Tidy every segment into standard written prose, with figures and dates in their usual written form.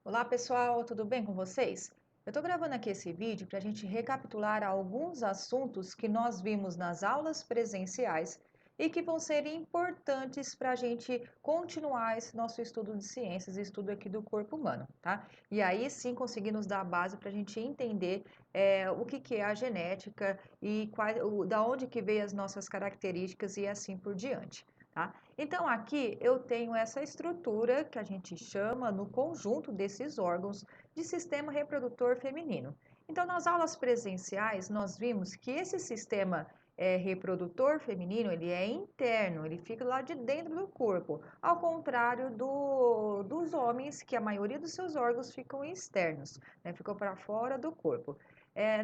Olá pessoal, tudo bem com vocês? Eu estou gravando aqui esse vídeo para a gente recapitular alguns assuntos que nós vimos nas aulas presenciais e que vão ser importantes para a gente continuar esse nosso estudo de ciências, estudo aqui do corpo humano, tá? E aí sim conseguir nos dar a base para a gente entender o que é a genética e da onde que veio as nossas características e assim por diante. Tá? Então, aqui eu tenho essa estrutura que a gente chama, no conjunto desses órgãos, de sistema reprodutor feminino. Então, nas aulas presenciais, nós vimos que esse sistema reprodutor feminino, ele é interno, ele fica lá de dentro do corpo, ao contrário dos homens, que a maioria dos seus órgãos ficam externos, né, ficam para fora do corpo.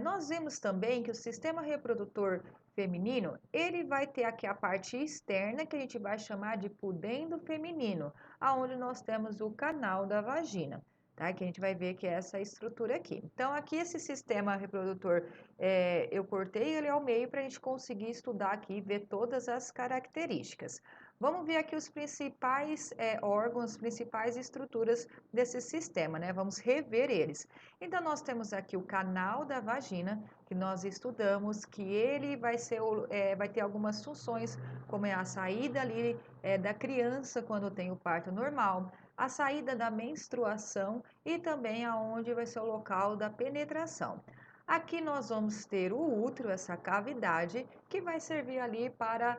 Nós vimos também que o sistema reprodutor feminino, ele vai ter aqui a parte externa, que a gente vai chamar de pudendo feminino, aonde nós temos o canal da vagina, tá? Que a gente vai ver que é essa estrutura aqui. Então, aqui esse sistema reprodutor, eu cortei ele ao meio para a gente conseguir estudar aqui e ver todas as características. Vamos ver aqui os principais órgãos, as principais estruturas desse sistema, né? Vamos rever eles. Então, nós temos aqui o canal da vagina, que nós estudamos, que ele vai ter algumas funções, como é a saída ali da criança quando tem o parto normal, a saída da menstruação e também aonde vai ser o local da penetração. Aqui nós vamos ter o útero, essa cavidade, que vai servir ali para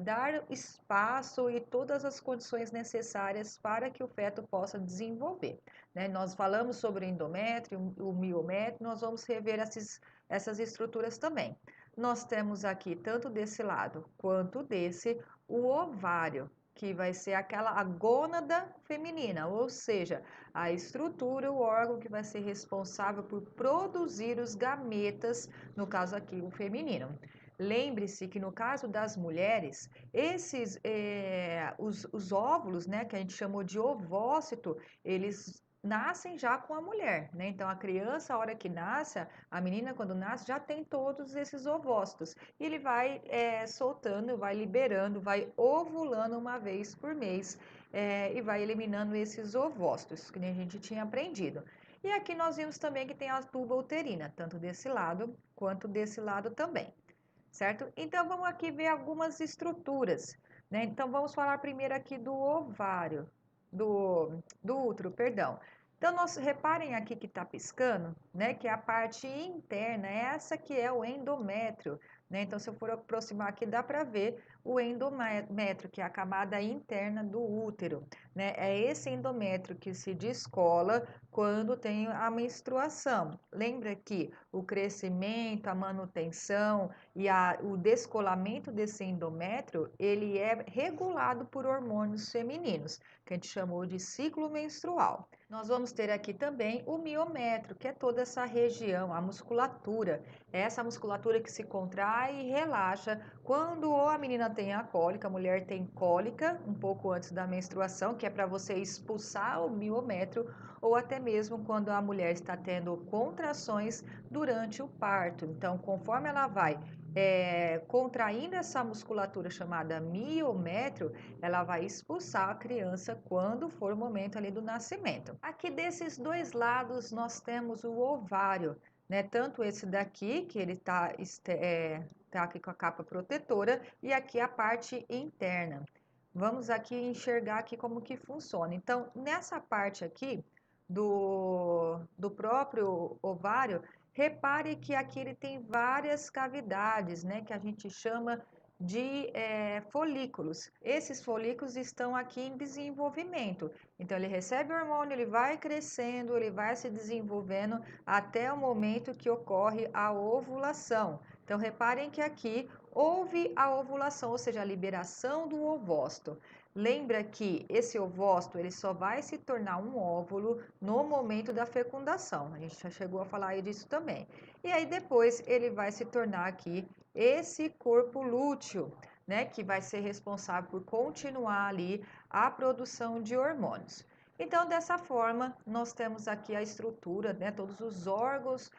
dar espaço e todas as condições necessárias para que o feto possa desenvolver, né? Nós falamos sobre o endométrio, o miométrio, nós vamos rever essas estruturas também. Nós temos aqui, tanto desse lado quanto desse, o ovário, que vai ser a gônada feminina, ou seja, a estrutura, o órgão que vai ser responsável por produzir os gametas, no caso aqui, o feminino. Lembre-se que no caso das mulheres, os óvulos, né, que a gente chamou de ovócito, eles nascem já com a mulher, né? Então a criança, a hora que nasce, a menina quando nasce já tem todos esses ovócitos. E ele vai soltando, vai liberando, vai ovulando uma vez por mês e vai eliminando esses ovócitos que a gente tinha aprendido. E aqui nós vimos também que tem a tuba uterina, tanto desse lado quanto desse lado também, certo? Então vamos aqui ver algumas estruturas, né? Então vamos falar primeiro aqui do ovário, do útero, perdão. Então, nós reparem aqui que está piscando, né? Que é a parte interna, essa que é o endométrio, né? Então, se eu for aproximar aqui, dá para ver o endométrio, que é a camada interna do útero, né? É esse endométrio que se descola quando tem a menstruação. Lembra que o crescimento, a manutenção e o descolamento desse endométrio, ele é regulado por hormônios femininos, que a gente chamou de ciclo menstrual. Nós vamos ter aqui também o miométrio, que é toda essa região, a musculatura. É essa musculatura que se contrai e relaxa quando ou a menina tem a cólica, a mulher tem cólica um pouco antes da menstruação, que é para você expulsar o miométrio, ou até mesmo quando a mulher está tendo contrações durante o parto. Então, conforme ela vai contraindo essa musculatura chamada miométrio, ela vai expulsar a criança quando for o momento ali do nascimento. Aqui desses dois lados nós temos o ovário, né? Tanto esse daqui, que ele tá aqui com a capa protetora, e aqui a parte interna. Vamos aqui enxergar aqui como que funciona. Então, nessa parte aqui do próprio ovário, repare que aqui ele tem várias cavidades, né? Que a gente chama de folículos. Esses folículos estão aqui em desenvolvimento. Então, ele recebe o hormônio, ele vai crescendo, ele vai se desenvolvendo até o momento que ocorre a ovulação. Então, reparem que aqui houve a ovulação, ou seja, a liberação do ovócito. Lembra que esse ovócito ele só vai se tornar um óvulo no momento da fecundação. A gente já chegou a falar aí disso também. E aí depois ele vai se tornar aqui esse corpo lúteo, né, que vai ser responsável por continuar ali a produção de hormônios. Então, dessa forma, nós temos aqui a estrutura, né, todos os órgãos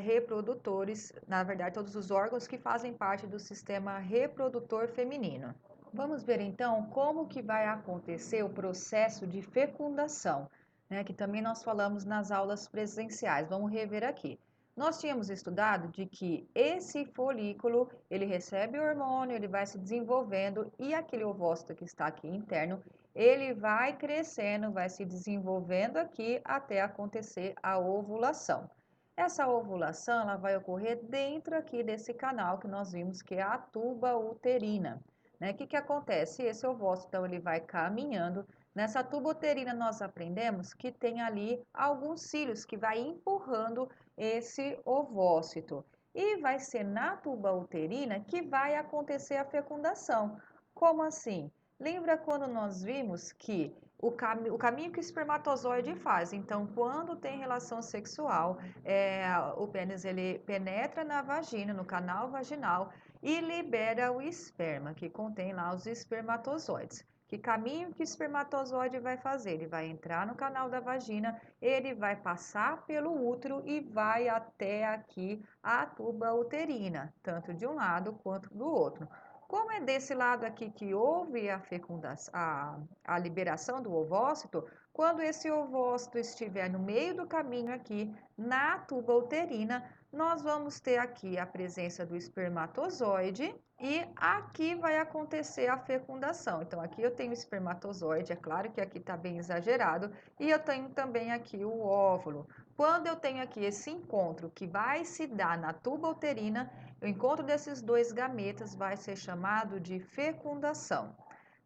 reprodutores, na verdade, todos os órgãos que fazem parte do sistema reprodutor feminino. Vamos ver então como que vai acontecer o processo de fecundação. né, que também nós falamos nas aulas presenciais. Vamos rever aqui. Nós tínhamos estudado de que esse folículo, ele recebe o hormônio, ele vai se desenvolvendo e aquele ovócito que está aqui interno, ele vai crescendo, vai se desenvolvendo aqui até acontecer a ovulação. Essa ovulação, ela vai ocorrer dentro aqui desse canal que nós vimos que é a tuba uterina, né? O que que acontece? Esse ovócito, então, ele vai caminhando. Nessa tuba uterina nós aprendemos que tem ali alguns cílios que vai empurrando esse ovócito. E vai ser na tuba uterina que vai acontecer a fecundação. Como assim? Lembra quando nós vimos que o caminho que o espermatozoide faz? Então, quando tem relação sexual, o pênis ele penetra na vagina, no canal vaginal, e libera o esperma, que contém lá os espermatozoides. Que caminho que o espermatozoide vai fazer? Ele vai entrar no canal da vagina, ele vai passar pelo útero e vai até aqui a tuba uterina, tanto de um lado quanto do outro. Como é desse lado aqui que houve a fecundação, a liberação do ovócito, quando esse ovócito estiver no meio do caminho aqui, na tuba uterina, nós vamos ter aqui a presença do espermatozoide e aqui vai acontecer a fecundação. Então, aqui eu tenho o espermatozoide, é claro que aqui está bem exagerado, e eu tenho também aqui o óvulo. Quando eu tenho aqui esse encontro que vai se dar na tuba uterina, o encontro desses dois gametas vai ser chamado de fecundação.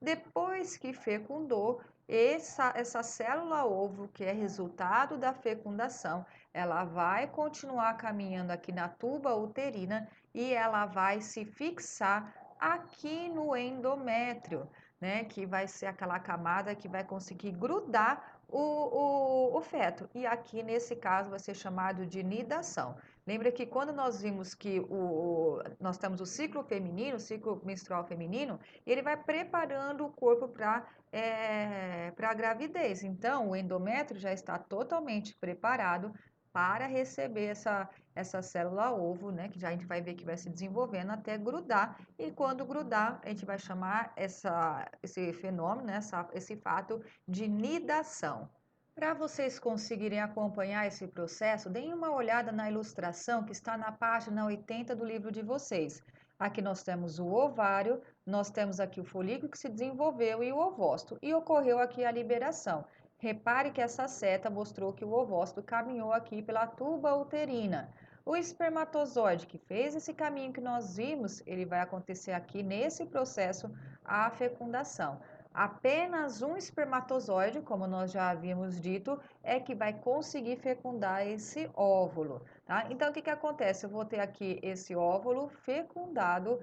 Depois que fecundou, essa célula ovo, que é resultado da fecundação, ela vai continuar caminhando aqui na tuba uterina e ela vai se fixar aqui no endométrio, né? Que vai ser aquela camada que vai conseguir grudar o feto. E aqui, nesse caso, vai ser chamado de nidação. Lembra que quando nós vimos que nós temos o ciclo feminino, o ciclo menstrual feminino, ele vai preparando o corpo para a gravidez. Então, o endométrio já está totalmente preparado para receber essa célula ovo, né? Que já a gente vai ver que vai se desenvolvendo até grudar. E quando grudar, a gente vai chamar esse fenômeno, né? Esse fato de nidação. Para vocês conseguirem acompanhar esse processo, deem uma olhada na ilustração que está na página 80 do livro de vocês. Aqui nós temos o ovário, nós temos aqui o folículo que se desenvolveu e o ovócito, e ocorreu aqui a liberação. Repare que essa seta mostrou que o ovócito caminhou aqui pela tuba uterina. O espermatozoide que fez esse caminho que nós vimos, ele vai acontecer aqui nesse processo a fecundação. Apenas um espermatozoide, como nós já havíamos dito, é que vai conseguir fecundar esse óvulo, tá? Então, o que que acontece? Eu vou ter aqui esse óvulo fecundado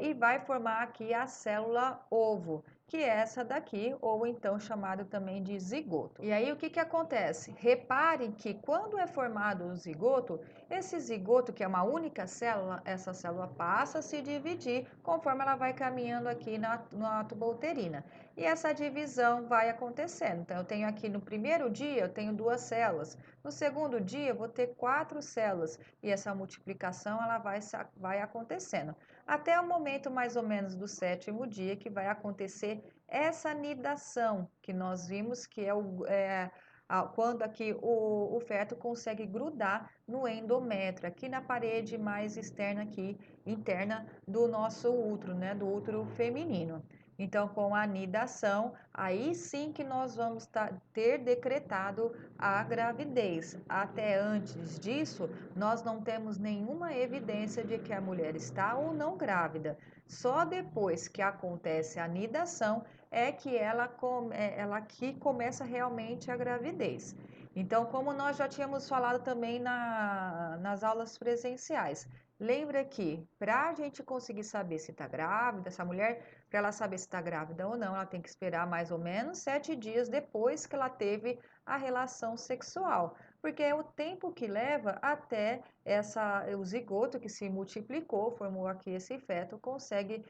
e vai formar aqui a célula ovo, que é essa daqui, ou então chamado também de zigoto. E aí, o que que acontece? Reparem que quando é formado o zigoto, esse zigoto, que é uma única célula, essa célula passa a se dividir conforme ela vai caminhando aqui na tuba uterina. E essa divisão vai acontecendo. Então, eu tenho aqui no primeiro dia, eu tenho 2 células. No segundo dia, eu vou ter 4 células. E essa multiplicação, ela vai acontecendo. Até o momento, mais ou menos, do 7º dia, que vai acontecer essa nidação, que nós vimos que quando aqui o feto consegue grudar no endométrio, aqui na parede mais externa aqui, interna do nosso útero, né, do útero feminino. Então, com a anidação, aí sim que nós vamos ter decretado a gravidez. Até antes disso, nós não temos nenhuma evidência de que a mulher está ou não grávida. Só depois que acontece a anidação é que ela aqui começa realmente a gravidez. Então, como nós já tínhamos falado também nas aulas presenciais, lembra que para a gente conseguir saber se está grávida, essa mulher, para ela saber se está grávida ou não, ela tem que esperar mais ou menos 7 dias depois que ela teve a relação sexual, porque é o tempo que leva até o zigoto que se multiplicou, formou aqui esse feto, consegue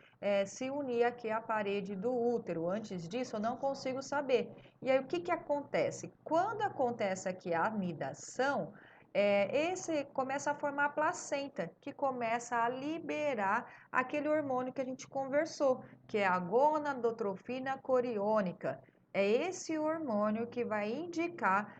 se unir aqui à parede do útero. Antes disso, eu não consigo saber. E aí, o que que acontece? Quando acontece aqui a anidação, esse começa a formar a placenta, que começa a liberar aquele hormônio que a gente conversou, que é a gonadotrofina coriônica. É esse hormônio que vai indicar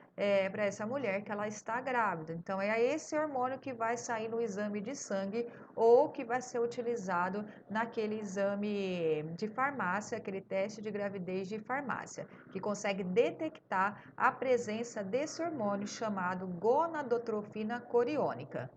para essa mulher que ela está grávida. Então, é esse hormônio que vai sair no exame de sangue ou que vai ser utilizado naquele exame de farmácia, aquele teste de gravidez de farmácia, que consegue detectar a presença desse hormônio chamado gonadotrofina coriônica.